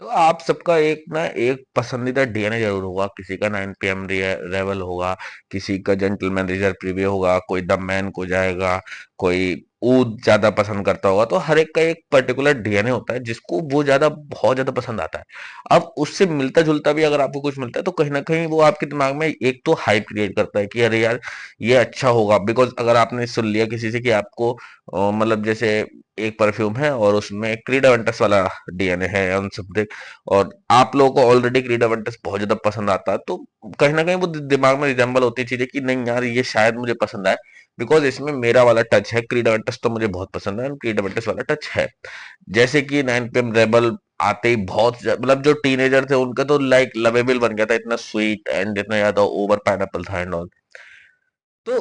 तो आप सबका एक ना एक पसंदीदा डीएनए जरूर होगा। किसी का 9 PM रेवल होगा, किसी का जेंटलमैन रिजर्व प्रीवियस होगा, कोई द मैन को जाएगा, कोई ऊद ज्यादा पसंद करता होगा। तो हर एक का एक पर्टिकुलर डीएनए होता है जिसको वो ज्यादा बहुत ज्यादा पसंद आता है। अब उससे मिलता जुलता भी अगर आपको कुछ मिलता है तो कहीं ना कहीं वो आपके दिमाग में एक तो हाइप क्रिएट करता है कि अरे यार ये अच्छा होगा। बिकॉज अगर आपने सुन लिया किसी से कि आपको मतलब जैसे एक परफ्यूम है और उसमें क्रीड अवेंटस वाला डीएनए है उन सब, और आप लोगों को ऑलरेडी क्रीड अवेंटस बहुत ज्यादा पसंद आता है, तो कहीं ना कहीं वो दिमाग में रिजेंबल होती है चीजें कि नहीं यार ये शायद मुझे पसंद आए। बिकॉज इसमें मेरा वाला टच है, क्रीड अवेंटस तो मुझे बहुत पसंद है, क्रीड अवेंटस वाला टच है। जैसे कि 9 PM रेबल आते ही बहुत मतलब जो टीनेजर थे उनका तो लाइक लवेबल बन गया था, इतना स्वीट एंड इतना ज्यादा ओवर पाइनएप्पल था एंड ऑल। तो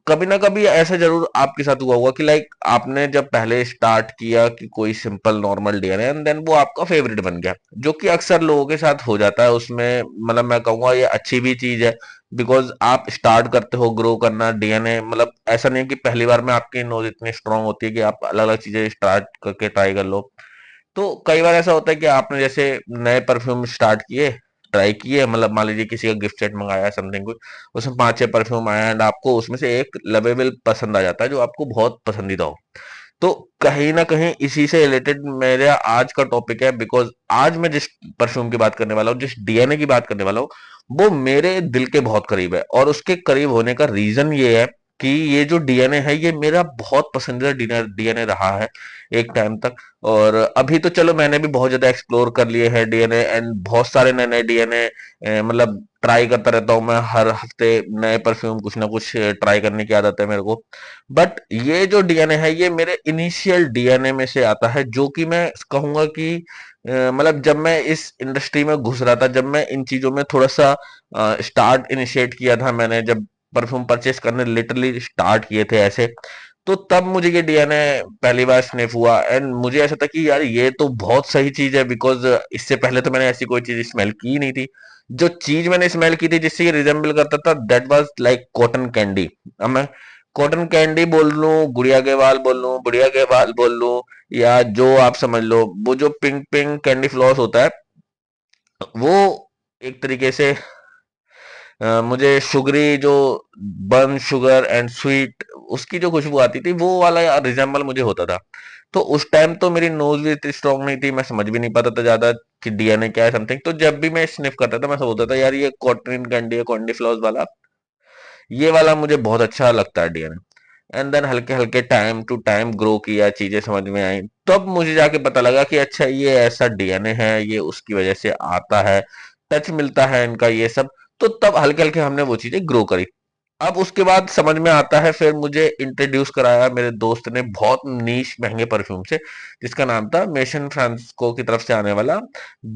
कभी ना कभी ऐसा जरूर आपके साथ हुआ होगा कि लाइक आपने जब पहले स्टार्ट किया कि कोई सिंपल नॉर्मल डे है एंड देन वो आपका फेवरेट बन गया, जो कि अक्सर लोगों के साथ हो जाता है। उसमें मतलब मैं कहूंगा ये अच्छी भी चीज है। बिकॉज आप स्टार्ट करते हो ग्रो करना डीएनए, मतलब ऐसा नहीं है कि पहली बार में आपकी नोज इतनी स्ट्रांग होती है कि आप अलग अलग चीजें स्टार्ट करके ट्राई कर लो। तो कई बार ऐसा होता है कि आपने जैसे नए परफ्यूम स्टार्ट किए, ट्राई किए, मतलब मान लीजिए किसी का गिफ्ट सेट मंगाया समथिंग कुछ, उसमें 5 6 परफ्यूम आया एंड आपको उसमें से एक लवेबल पसंद आ जाता है जो आपको बहुत पसंदीदा हो। तो कहीं ना कहीं इसी से रिलेटेड मेरा आज का टॉपिक है। बिकॉज आज मैं जिस परफ्यूम की बात करने वाला हूँ, जिस डीएनए की बात करने वाला हूँ, वो मेरे दिल के बहुत करीब है। और उसके करीब होने का रीजन ये है कि ये जो डीएनए है ये मेरा बहुत पसंदीदा डीएनए रहा है एक टाइम तक। और अभी तो चलो मैंने भी बहुत ज्यादा एक्सप्लोर कर लिए हैं डीएनए एंड बहुत सारे नए नए डीएनए मतलब ट्राई करता रहता हूँ मैं। हर हफ्ते नए परफ्यूम कुछ ना कुछ ट्राई करने की आदत है मेरे को। बट ये जो डीएनए है ये मेरे इनिशियल डीएनए में से आता है, जो कि मैं कहूंगा कि मतलब जब मैं इस इंडस्ट्री में घुस रहा था, जब मैं इन चीजों में थोड़ा सा स्टार्ट इनिशिएट किया था मैंने, जब परफ्यूम परचेस करने लिटरली स्टार्ट किए थे ऐसे, तो तब मुझे ये डीएनए पहली बार स्निफ हुआ एंड मुझे ऐसा था कि यार ये तो बहुत सही चीज है। बिकॉज इससे पहले तो मैंने ऐसी कोई चीज स्मेल की ही नहीं थी। जो चीज मैंने स्मेल की थी जिससे ये रिजेंबल करता था that was like cotton candy. अब मैं कॉटन कैंडी बोल लूं, गुड़िया के बाल बोल लूं, बुढ़िया के बाल बोल लूं, या जो आप समझ लो, वो जो पिंक पिंक कैंडी फ्लॉस होता है वो एक तरीके से मुझे शुगरी जो बर्न शुगर एंड स्वीट उसकी जो खुशबू आती थी वो वाला रिजेंबल मुझे होता था। तो उस टाइम तो मेरी नोज भी इतनी स्ट्रांग नहीं थी, मैं समझ भी नहीं पाता था ज्यादा कि डीएनए क्या है समथिंग। तो जब भी मैं स्निफ करता था मैं सोचता था यार ये कॉटन कैंडी है, कॉन्डी फ्लॉस वाला, ये वाला मुझे बहुत अच्छा लगता है डीएनए। एंड देन हल्के हल्के टाइम टू टाइम ग्रो किया, चीजें समझ में आई, तब मुझे जाके पता लगा कि अच्छा ये ऐसा डीएनए है, ये उसकी वजह से आता है, टच मिलता है इनका ये सब। तो तब हल्के हल्के हमने वो चीजें ग्रो करी। अब उसके बाद समझ में आता है, फिर मुझे इंट्रोड्यूस कराया मेरे दोस्त ने बहुत नीश महंगे परफ्यूम से, जिसका नाम था मेशन फ्रांसिस्को की तरफ से आने वाला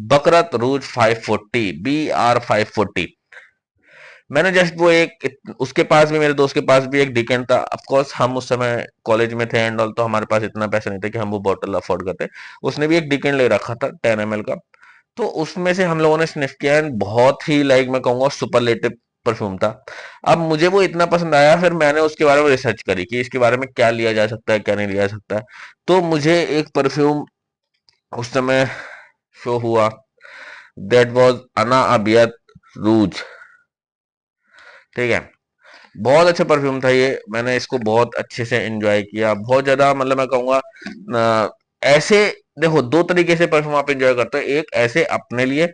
बकरत रूज 540 BR 540। मैंने जस्ट वो एक उसके पास भी, मेरे दोस्त के पास भी एक डिकेंट था। ऑफ कोर्स हम उस समय कॉलेज में थे एंड ऑल, तो हमारे पास इतना पैसा नहीं था कि हम वो बॉटल अफोर्ड करते। उसने भी एक डिकेंट ले रखा था 10 ml का। तो उसमें से हम लोगों ने स्निफ किया एंड बहुत ही लाइक मैं कहूंगा सुपरलेटिव परफ्यूम था। अब मुझे वो इतना पसंद आया, फिर मैंने उसके बारे में रिसर्च करी कि इसके बारे में क्या लिया जा सकता है क्या नहीं लिया जा सकता है। तो मुझे एक परफ्यूम उस समय शो हुआ, दैट वाज अना अबियत रूज। ठीक है, बहुत अच्छा परफ्यूम था ये, मैंने इसको बहुत अच्छे से एंजॉय किया, बहुत ज्यादा। मतलब मैं कहूंगा ऐसे देखो दो तरीके से परफ्यूम आप एंजॉय करते हो, एक ऐसे अपने लिए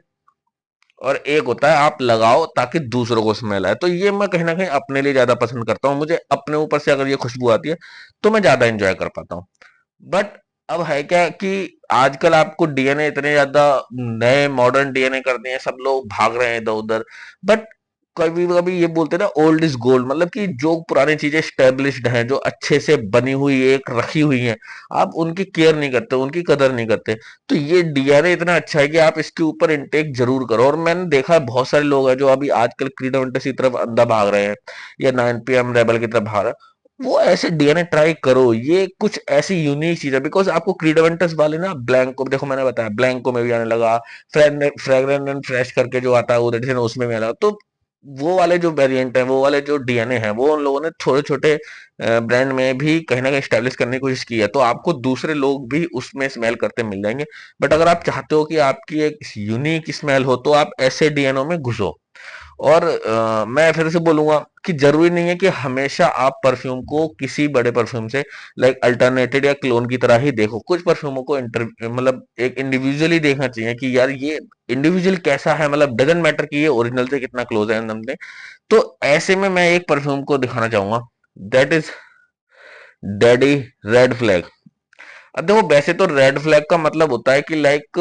और एक होता है आप लगाओ ताकि दूसरों को स्मेल आए। तो ये मैं कहीं ना कहीं अपने लिए ज्यादा पसंद करता हूँ, मुझे अपने ऊपर से अगर ये खुशबू आती है तो मैं ज्यादा एंजॉय कर पाता हूँ। बट अब है क्या कि आजकल आपको डीएनए इतने ज्यादा नए मॉडर्न डीएनए कर दिए हैं, सब लोग भाग रहे हैं इधर उधर। बट कभी कभी ये बोलते हैं ना ओल्ड इज गोल्ड, मतलब कि जो पुरानी चीजें स्टेब्लिश्ड हैं, जो अच्छे से बनी हुई एक रखी हुई हैं, आप उनकी केयर नहीं करते, उनकी कदर नहीं करते। तो ये डीएनए इतना अच्छा है कि आप इसके ऊपर इनटेक जरूर करो। और मैंने देखा है बहुत सारे लोग हैं जो अभी आजकल क्रीडोवेंटस की तरफ अंधा भाग रहे हैं या 9 PM रेबल की तरफ भाग रहे हैं, वो ऐसे डीएनए ट्राई करो, ये कुछ ऐसी यूनिक चीज है। बिकॉज आपको क्रीडवेंटस वाले ना ब्लैंको देखो, मैंने बताया ब्लैंको में भी आने लगा, फ्रेगरेंस एंड फ्रेश करके जो आता है वो उसमें भी आने लगा। तो वो वाले जो वेरिएंट है, वो वाले जो डीएनए है, वो उन लोगों ने छोटे छोटे ब्रांड में भी कहीं ना कहीं स्टैब्लिश करने की कोशिश की है, तो आपको दूसरे लोग भी उसमें स्मेल करते मिल जाएंगे। बट अगर आप चाहते हो कि आपकी एक यूनिक स्मेल हो, तो आप ऐसे डीएनओ में घुसो। और मैं फिर से बोलूंगा कि जरूरी नहीं है कि हमेशा आप परफ्यूम को किसी बड़े परफ्यूम से लाइक अल्टरनेटेड या क्लोन की तरह ही देखो। कुछ परफ्यूमों को मतलब एक इंडिविजुअली देखना चाहिए कि यार ये इंडिविजुअल कैसा है, मतलब डजेंट मैटर कि ये ओरिजिनल से कितना क्लोज है समथिंग। तो ऐसे में मैं एक परफ्यूम को दिखाना चाहूंगा, that is daddy red flag. अब देखो, वैसे तो रेड फ्लैग का मतलब होता है कि लाइक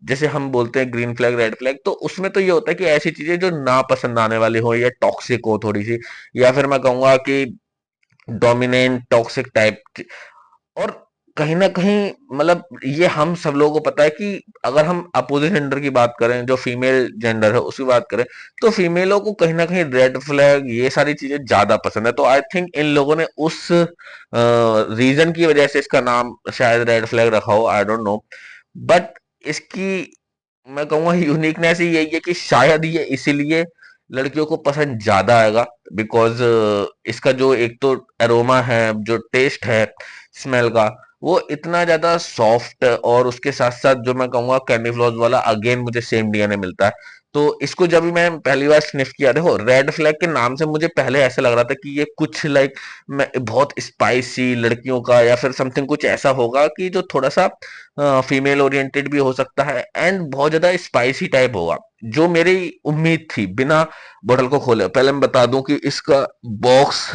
जैसे हम बोलते हैं ग्रीन फ्लैग रेड फ्लैग, तो उसमें तो ये होता है कि ऐसी चीजें जो ना पसंद आने वाली हो या टॉक्सिक हो थोड़ी सी, या फिर मैं कहूंगा कि डोमिनेंट टॉक्सिक टाइप। और कहीं ना कहीं मतलब ये हम सब लोगों को पता है कि अगर हम अपोजिट जेंडर की बात करें, जो फीमेल जेंडर है उसकी बात करें, तो फीमेलों को कहीं ना कहीं रेड फ्लैग ये सारी चीजें ज्यादा पसंद है। तो आई थिंक इन लोगों ने उस रीजन की वजह से इसका नाम शायद रेड फ्लैग रखा हो, आई डोंट नो। बट इसकी मैं कहूंगा यूनिकनेस ही यही है कि शायद ये इसीलिए लड़कियों को पसंद ज्यादा आएगा, बिकॉज इसका जो एक तो एरोमा है, जो टेस्ट है स्मेल का, वो इतना ज्यादा सॉफ्ट, और उसके साथ साथ जो मैं कहूंगा कैंडी फ्लॉस वाला अगेन मुझे सेम डीएनए मिलता है। तो इसको जब भी मैं पहली बार स्निफ किया, देखो रेड फ्लैग के नाम से मुझे पहले ऐसा लग रहा था कि ये कुछ लाइक बहुत स्पाइसी लड़कियों का या फिर समथिंग कुछ ऐसा होगा कि जो थोड़ा सा फीमेल ओरिएंटेड भी हो सकता है, एंड बहुत ज्यादा स्पाइसी टाइप होगा, जो मेरी उम्मीद थी बिना बोतल को खोले। पहले मैं बता दूं कि इसका बॉक्स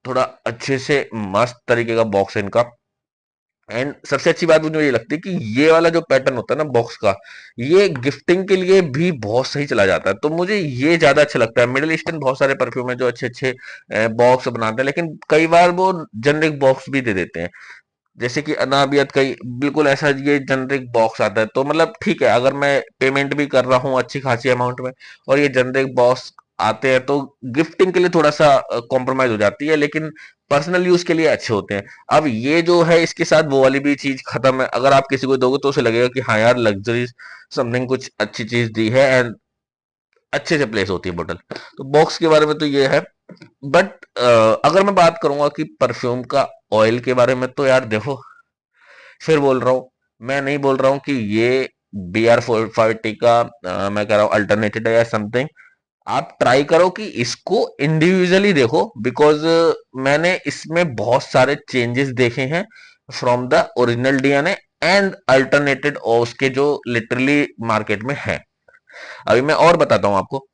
थोड़ा अच्छे से मस्त तरीके का बॉक्स है इनका। एंड सबसे अच्छी बात मुझे ये लगती है कि ये वाला जो पैटर्न होता है ना बॉक्स का, ये गिफ्टिंग के लिए भी बहुत सही चला जाता है, तो मुझे ये ज्यादा अच्छा लगता है। मिडिल ईस्टर्न बहुत सारे परफ्यूम है जो अच्छे अच्छे बॉक्स बनाते हैं, लेकिन कई बार वो जेनरिक बॉक्स भी दे देते हैं। जैसे कि अनाबियत का बिल्कुल ऐसा ये जेनरिक बॉक्स आता है, तो मतलब ठीक है, अगर मैं पेमेंट भी कर रहा हूँ अच्छी खासी अमाउंट में और ये जेनरिक बॉक्स आते हैं, तो गिफ्टिंग के लिए थोड़ा सा कॉम्प्रोमाइज हो जाती है, लेकिन पर्सनल यूज के लिए अच्छे होते हैं। अब ये जो है इसके साथ वो वाली भी चीज खत्म है, अगर आप किसी को दोगे तो उसे लगेगा कि हाँ यार लग्जरी समथिंग कुछ अच्छी चीज दी है, एंड अच्छे से प्लेस होती है बोतल। तो बॉक्स के बारे में तो ये है। बट अगर मैं बात करूंगा कि परफ्यूम का ऑयल के बारे में, तो यार देखो, फिर बोल रहा हूँ, मैं नहीं बोल रहा हूँ कि ये BR 450 का मैं कह रहा हूँ अल्टरनेटिव है या समथिंग। आप ट्राई करो कि इसको इंडिविजुअली देखो, बिकॉज मैंने इसमें बहुत सारे चेंजेस देखे हैं from the original DNA and alternated और उसके जो लिटरली मार्केट में है। अभी मैं और बताता हूँ आपको।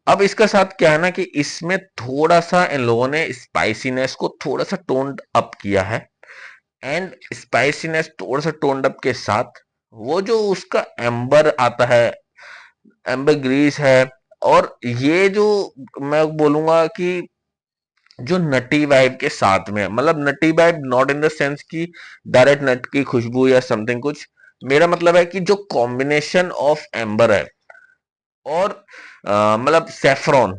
अब इसका साथ क्या है ना कि इसमें थोड़ा सा इन लोगों ने स्पाइसीनेस को थोड़ा सा टोन्ड अप किया है, एंड स्पाइसीनेस थोड़ा सा टोन्ड अप के साथ वो जो उसका एम्बर आता है, एम्बर ग्रीस है, और ये जो मैं बोलूंगा कि जो नटी वाइब के साथ में, मतलब nutty vibe not in the sense की डायरेक्ट नट की खुशबू या समथिंग कुछ, मेरा मतलब है कि जो कॉम्बिनेशन ऑफ एम्बर है और मतलब सेफ्रॉन,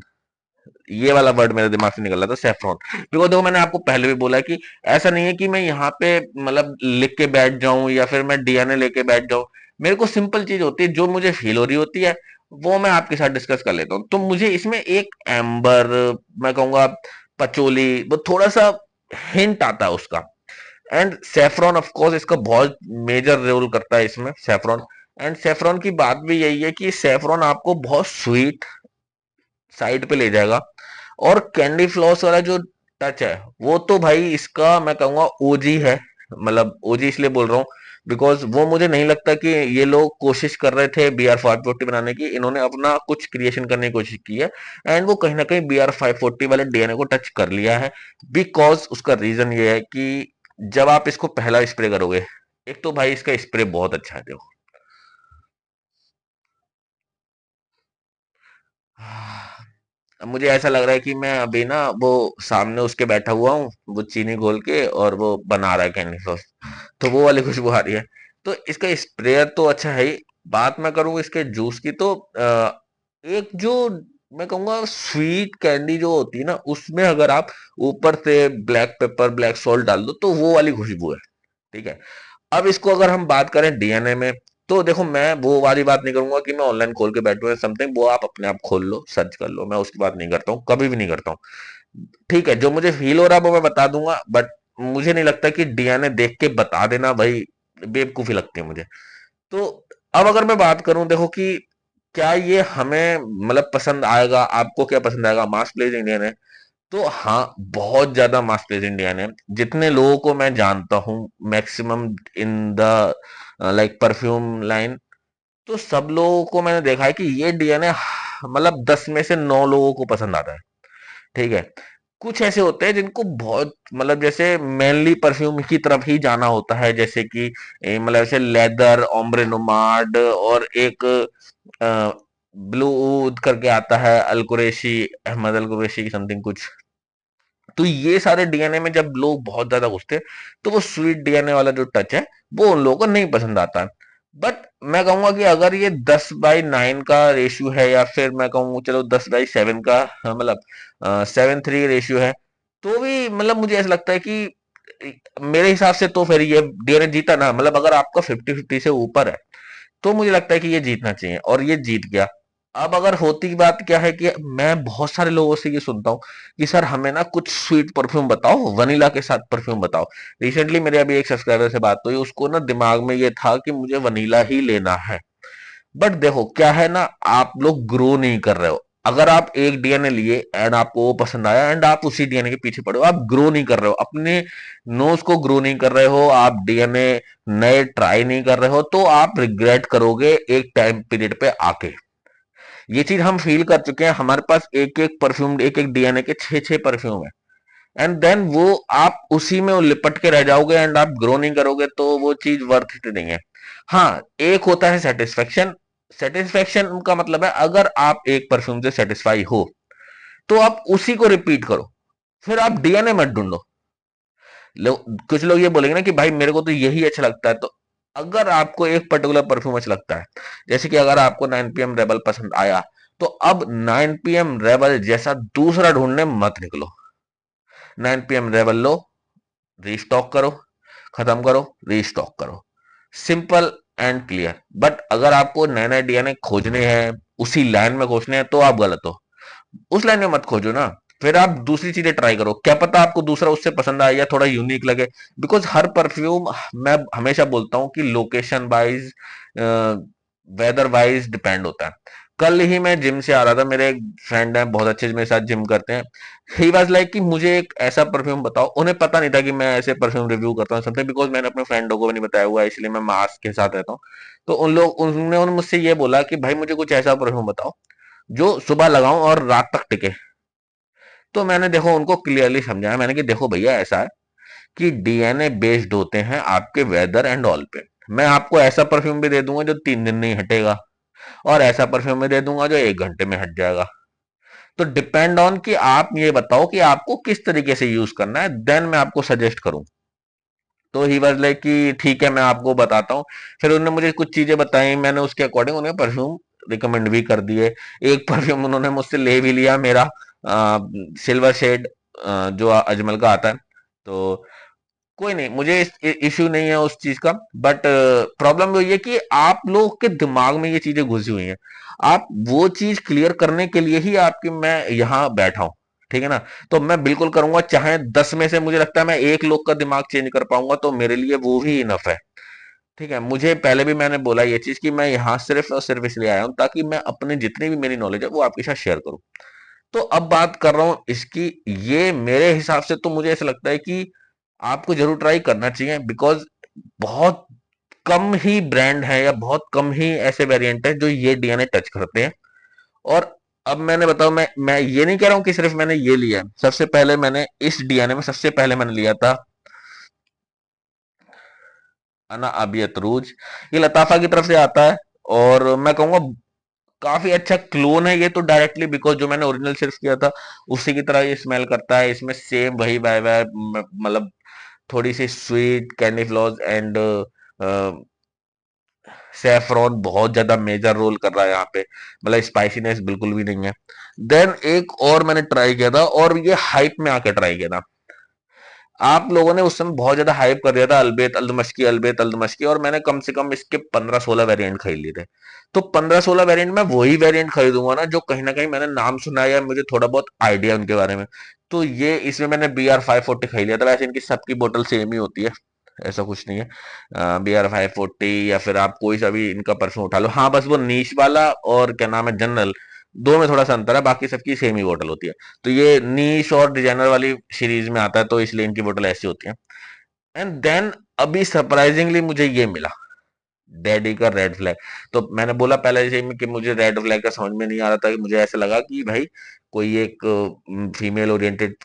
ये वाला वर्ड मेरे दिमाग से निकल रहा था, सेफ्रॉन। बिकॉज देखो, मैंने आपको पहले भी बोला कि ऐसा नहीं है कि मैं यहाँ पे मतलब लिख के बैठ जाऊं या फिर मैं डीएनए लेके बैठ जाऊं। मेरे को सिंपल चीज होती है, जो मुझे फील हो रही होती है वो मैं आपके साथ डिस्कस कर लेता हूँ। तो मुझे इसमें एक एम्बर, मैं कहूंगा पचोली, वो थोड़ा सा हिंट आता है उसका। एंड सेफ्रॉन ऑफ कोर्स इसका बहुत मेजर रोल करता है इसमें, सेफ्रॉन। एंड सेफ्रॉन की बात भी यही है कि सेफ्रॉन आपको बहुत स्वीट साइड पे ले जाएगा। और कैंडी फ्लॉस वाला जो टच है, वो तो भाई इसका मैं कहूंगा ओजी है। मतलब ओजी इसलिए बोल रहा हूँ बिकॉज वो मुझे नहीं लगता कि ये लोग कोशिश कर रहे थे BR 540 बनाने की, इन्होंने अपना कुछ क्रिएशन करने की कोशिश की है, एंड वो कहीं ना कहीं BR 540 वाले डीएनए को टच कर लिया है। बिकॉज उसका रीजन ये है कि जब आप इसको पहला स्प्रे करोगे, एक तो भाई इसका स्प्रे बहुत अच्छा है, देखो। अब मुझे ऐसा लग रहा है कि मैं अभी ना वो सामने उसके बैठा हुआ हूँ, वो चीनी घोल के और वो बना रहा है कैंडी सॉस, तो वो वाली खुशबू आ रही है। तो इसका स्प्रेयर तो अच्छा है ही। बात मैं करूँ इसके जूस की, तो एक जो मैं कहूंगा स्वीट कैंडी जो होती है ना, उसमें अगर आप ऊपर से ब्लैक पेपर ब्लैक सॉल्ट डाल दो, तो वो वाली खुशबू है। ठीक है। अब इसको अगर हम बात करें डीएनए में, तो देखो मैं वो वाली बात नहीं करूंगा कि मैं ऑनलाइन खोल के बैठूं या समथिंग, वो आप अपने आप खोल लो, सर्च कर लो, मैं उसकी बात नहीं करता हूँ, कभी भी नहीं करता हूँ। ठीक है, जो मुझे फील हो रहा है वो मैं बता दूंगा, बट मुझे नहीं लगता कि डीएनए देख के बता देना भाई, बेवकूफी लगती है मुझे। तो अब अगर मैं बात करूं, देखो कि क्या ये हमें मतलब पसंद आएगा, आपको क्या पसंद आएगा, मास प्लेज इंडियन है, तो हाँ बहुत ज्यादा मास प्लेज इंडियन है। जितने लोगों को मैं जानता हूँ maximum in the like perfume line, तो सब लोगों को मैंने देखा है कि ये डीएनए मतलब 10 में से 9 लोगों को पसंद आता है। ठीक है, कुछ ऐसे होते हैं जिनको बहुत मतलब जैसे मेनली परफ्यूम की तरफ ही जाना होता है, जैसे कि मतलब ऐसे लेदर, ओम्ब्रे नोमाड, और एक ब्लू करके आता है, अल कुरैशी, अहमद अल कुरैशी की समथिंग कुछ। तो ये सारे डीएनए में जब लोग बहुत ज्यादा घुसते हैं, तो वो स्वीट डीएनए वाला जो टच है वो उन लोगों को नहीं पसंद आता है। बट मैं कहूंगा कि अगर ये 10/9 का रेशियो है, या फिर मैं कहूँ चलो 10/7 का, मतलब 7:3 रेशियो है, तो भी मतलब मुझे ऐसा लगता है कि मेरे हिसाब से तो फिर ये डीएनए जीता ना, मतलब अगर आपका 50-50 से ऊपर है, तो मुझे लगता है कि ये जीतना चाहिए, और ये जीत गया। अब अगर होती की बात क्या है कि मैं बहुत सारे लोगों से ये सुनता हूँ कि सर हमें ना कुछ स्वीट परफ्यूम बताओ, वनीला के साथ परफ्यूम बताओ। रिसेंटली मेरे अभी एक सब्सक्राइबर से बात हुई, उसको ना दिमाग में ये था कि मुझे वनीला ही लेना है। बट देखो क्या है ना, आप लोग ग्रो नहीं कर रहे हो। अगर आप एक डीएनए लिए एंड आपको वो पसंद आया एंड आप उसी डीएनए के पीछे पड़े हो, आप ग्रो नहीं कर रहे हो, अपने नोज को ग्रो नहीं कर रहे हो, आप डीएनए नए ट्राई नहीं कर रहे हो, तो आप रिग्रेट करोगे एक टाइम पीरियड पे आके। ये चीज हम फील कर चुके हैं, हमारे पास एक एक परफ्यूम, एक एक डीएनए के 6-6 परफ्यूम है, एंड देन वो आप उसी में लिपट के रह जाओगे एंड आप ग्रो नहीं करोगे, तो वो चीज वर्थ इट नहीं है। हाँ, एक होता है सेटिस्फेक्शन। सेटिस्फेक्शन का मतलब है अगर आप एक परफ्यूम से सेटिस्फाई हो, तो आप उसी को रिपीट करो, फिर आप डीएनए मत ढूंढो। कुछ लोग ये बोलेंगे ना कि भाई मेरे को तो यही अच्छा लगता है, तो अगर आपको एक पर्टिकुलर परफ्यूम अच्छा लगता है, जैसे कि अगर आपको 9 PM रेबल पसंद आया, तो अब 9 PM रेबल जैसा दूसरा ढूंढने मत निकलो। 9 PM रेबल लो, रीस्टॉक करो, खत्म करो, रीस्टॉक करो, सिंपल एंड क्लियर। बट अगर आपको नए नए डीएनए खोजने हैं, उसी लाइन में खोजने हैं, तो आप गलत हो। उस लाइन में मत खोजो ना, फिर आप दूसरी चीजें ट्राई करो, क्या पता आपको दूसरा उससे पसंद आए या थोड़ा यूनिक लगे। बिकॉज हर परफ्यूम, मैं हमेशा बोलता हूँ कि location wise, weather wise depend होता है। कल ही मैं जिम से आ रहा था, मेरे एक फ्रेंड है बहुत अच्छे, मेरे साथ जिम करते हैं। ही वाज लाइक कि मुझे एक ऐसा परफ्यूम बताओ, उन्हें पता नहीं था कि मैं ऐसे परफ्यूम रिव्यू करता हूँ समथिंग, बिकॉज मैंने अपने फ्रेंडों को भी नहीं बताया हुआ है, इसलिए मैं मास्क के साथ रहता हूँ। तो उन्होंने मुझसे ये बोला कि भाई मुझे कुछ ऐसा परफ्यूम बताओ जो सुबह लगाऊं और रात तक टिके। तो मैंने देखो उनको क्लियरली समझाया, मैंने कि देखो भैया ऐसा है कि डीएनए बेस्ड होते हैं आपके वेदर एंड ऑल पे। मैं आपको ऐसा परफ्यूम भी दे दूंगा जो 3 दिन नहीं हटेगा, और ऐसा परफ्यूम भी दे दूंगा जो 1 घंटे में हट जाएगा। तो डिपेंड ऑन कि आप ये बताओ कि आपको किस तरीके से यूज करना है, देन मैं आपको सजेस्ट करूं। तो ही वाज लाइक कि ठीक है मैं आपको बताता हूँ। फिर उन्होंने मुझे कुछ चीजें बताई, मैंने उसके अकॉर्डिंग उन्हें परफ्यूम रिकमेंड भी कर दिए। एक परफ्यूम उन्होंने मुझसे ले भी लिया, मेरा सिल्वर शेड जो अजमल का आता है। तो कोई नहीं, मुझे इश्यू नहीं है उस चीज का। बट प्रॉब्लम वही है कि आप लोग के दिमाग में ये चीजें घुसी हुई हैं। आप वो चीज क्लियर करने के लिए ही आपकी मैं यहाँ बैठा हूँ। ठीक है ना, तो मैं बिल्कुल करूंगा, चाहे 10 में से मुझे लगता है मैं एक लोग का दिमाग चेंज कर पाऊंगा, तो मेरे लिए वो भी इनफ है। ठीक है, मुझे पहले भी मैंने बोला ये चीज कि मैं यहाँ सिर्फ और सिर्फ इसलिए आया हूँ ताकि मैं अपने जितनी भी मेरी नॉलेज है वो आपके साथ शेयर करूँ। तो अब बात कर रहा हूँ इसकी, ये मेरे हिसाब से तो मुझे ऐसा लगता है कि आपको जरूर ट्राई करना चाहिए, बिकॉज बहुत कम ही ब्रांड है या बहुत कम ही ऐसे वेरिएंट है जो ये डीएनए टच करते हैं। और अब मैंने बताओ, मैं ये नहीं कह रहा हूँ कि सिर्फ मैंने ये लिया है, सबसे पहले मैंने इस डीएनए में सबसे पहले मैंने लिया था अना अबियत रूज। ये लताफा की तरफ से आता है, और मैं कहूंगा काफी अच्छा क्लोन है ये तो डायरेक्टली, बिकॉज जो मैंने ओरिजिनल सिर्फ किया था उसी की तरह ये स्मेल करता है, इसमें सेम वही वाइब है, मतलब थोड़ी सी sweet candy floss and saffron बहुत ज्यादा मेजर रोल कर रहा है यहाँ पे, मतलब स्पाइसीनेस बिल्कुल भी नहीं है। देन एक और मैंने ट्राई किया था, और ये हाइप में आके ट्राई किया था, आप लोगों ने उस समय बहुत ज्यादा हाइप कर दिया था, अल्बेत अल्दमशकी, अल्बेत अल्दमशकी, और मैंने कम से कम इसके 15-16 वेरिएंट खरीद लिए थे। तो 15-16 वेरिएंट में वही वेरिएंट खरीदूंगा ना जो कहीं ना कहीं मैंने नाम सुना है या मुझे थोड़ा बहुत आइडिया उनके बारे में। तो ये इसमें मैंने BR 540 खरीद लिया था। वैसे इनकी सबकी बोतल सेम ही होती है, ऐसा कुछ नहीं है। BR 540 या फिर आप कोई सा भी इनका परफ्यूम उठा लो, हाँ बस वो नीच वाला और क्या नाम है जनरल, दो में थोड़ा सा अंतर है, बाकी सबकी सेम ही बोतल होती है। तो ये नीश और डिजाइनर वाली सीरीज में आता है, तो इसलिए इनकी बोतल ऐसी होती है। एंड देन अभी सरप्राइजिंगली मुझे ये मिला, डैडी का रेड फ्लैग। तो मैंने बोला पहले जैसे में कि मुझे रेड फ्लैग का समझ में नहीं आ रहा था, कि मुझे ऐसा लगा कि भाई कोई एक फीमेल ओरिएंटेड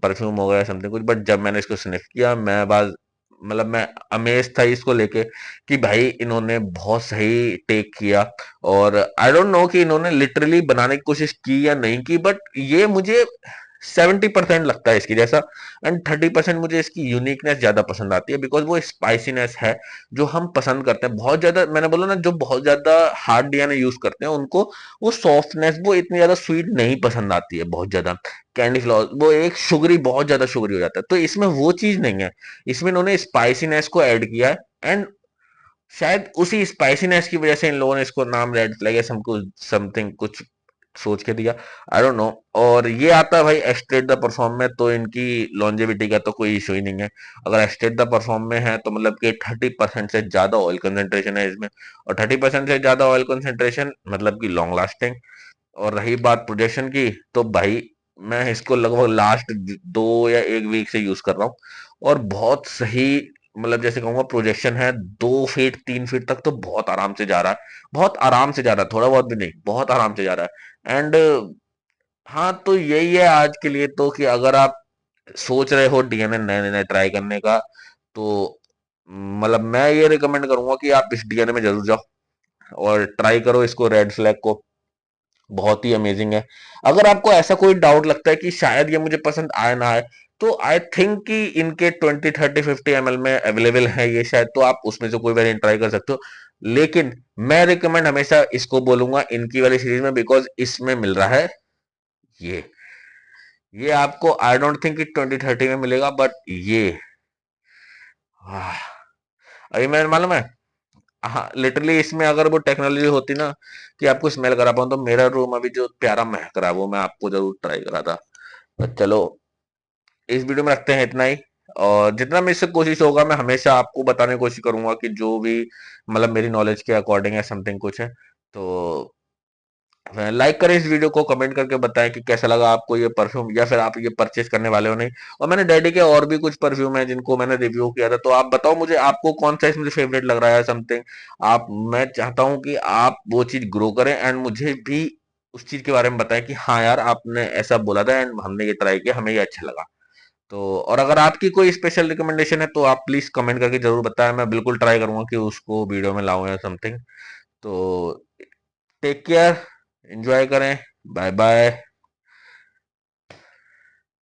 परफ्यूम होगा या समथिंग कुछ। बट जब मैंने इसको स्निफ किया, मैं बाज मतलब मैं अमेज था इसको लेके कि भाई इन्होंने बहुत सही टेक किया। और आई डोंट नो कि इन्होंने लिटरली बनाने की कोशिश की या नहीं की, बट ये मुझे 70% लगता है इसकी जैसा। एंड 30% मुझे इसकी यूनिकनेस ज्यादा पसंद आती है, बिकॉज वो स्पाइसीनेस है जो हम पसंद करते हैं बहुत ज्यादा। मैंने बोला ना, जो बहुत ज्यादा हार्ड डीएनए यूज करते हैं उनको वो सॉफ्टनेस, वो इतनी ज्यादा स्वीट नहीं पसंद आती है बहुत ज्यादा। कैंडी फ्लावर वो एक शुगरी, बहुत ज्यादा शुगरी हो जाता है, तो इसमें वो चीज नहीं है। इसमें इन्होंने स्पाइसीनेस को ऐड किया है। एंड शायद उसी स्पाइसीनेस की वजह से इन लोगों ने इसको नाम रेड फ्लैग या समथिंग कुछ सोच के दिया, आई डोंट नो। और ये आता है भाई एस्टेट द परफॉर्म में, तो इनकी लॉन्जेविटी का तो कोई इशू ही नहीं है। अगर एस्टेट द परफॉर्म में है तो मतलब कि 30% से ज्यादा ऑयल कंसेंट्रेशन है इसमें, और 30% से ज्यादा ऑयल कंसेंट्रेशन मतलब कि लॉन्ग लास्टिंग। और रही बात प्रोजेक्शन की, तो भाई मैं इसको लगभग लास्ट 2 या 1 वीक से यूज कर रहा हूँ, और बहुत सही। मतलब जैसे कहूंगा प्रोजेक्शन है, 2 फीट 3 फीट तक तो बहुत आराम से जा रहा है। बहुत आराम से जा रहा है, थोड़ा बहुत भी नहीं, बहुत आराम से जा रहा है। एंड हाँ, तो यही है आज के लिए तो, कि अगर आप सोच रहे हो डीएनए नए नए ट्राई करने का, तो मतलब मैं ये रिकमेंड करूंगा कि आप इस डीएनए में जरूर जाओ और ट्राई करो इसको, रेड फ्लैग को। बहुत ही अमेजिंग है। अगर आपको ऐसा कोई डाउट लगता है कि शायद ये मुझे पसंद आए ना आए, तो आई थिंक कि इनके 20 30 50 ml में अवेलेबल है ये शायद, तो आप उसमें से कोई वेरिएंट ट्राई कर सकते हो। लेकिन मैं रिकमेंड हमेशा इसको बोलूंगा इनकी वाली सीरीज में, बिकॉज इसमें मिल रहा है ये ये आपको आई डोंट थिंक कि 20 30 में मिलेगा, बट ये वाह, अभी मैं मालूम है, हाँ लिटरली इसमें अगर वो टेक्नोलॉजी होती ना कि आपको स्मेल करा पाऊँ, तो मेरा रूम अभी जो प्यारा महक रहा है वो मैं आपको जरूर ट्राई करा था। तो चलो, इस वीडियो में रखते हैं इतना ही। और जितना मेरे से कोशिश होगा, मैं हमेशा आपको बताने की कोशिश करूंगा कि जो भी मतलब मेरी नॉलेज के अकॉर्डिंग है समथिंग कुछ है। तो लाइक करें इस वीडियो को, कमेंट करके बताएं कि कैसा लगा आपको ये परफ्यूम, या फिर आप ये परचेज करने वाले हो नहीं। और मैंने डैडी के और भी कुछ परफ्यूम है जिनको मैंने रिव्यू किया था, तो आप बताओ मुझे आपको कौन सा इसमें फेवरेट लग रहा है समथिंग। आप मैं चाहता हूँ कि आप वो चीज ग्रो करें एंड मुझे भी उस चीज के बारे में बताएं कि हाँ यार आपने ऐसा बोला था एंड हमने ये ट्राई किया, हमें ये अच्छा लगा। तो और अगर आपकी कोई स्पेशल रिकमेंडेशन है तो आप प्लीज कमेंट करके जरूर बताएं, मैं बिल्कुल ट्राई करूंगा कि उसको वीडियो में लाऊं या समथिंग। तो टेक केयर, एंजॉय करें, बाय बाय।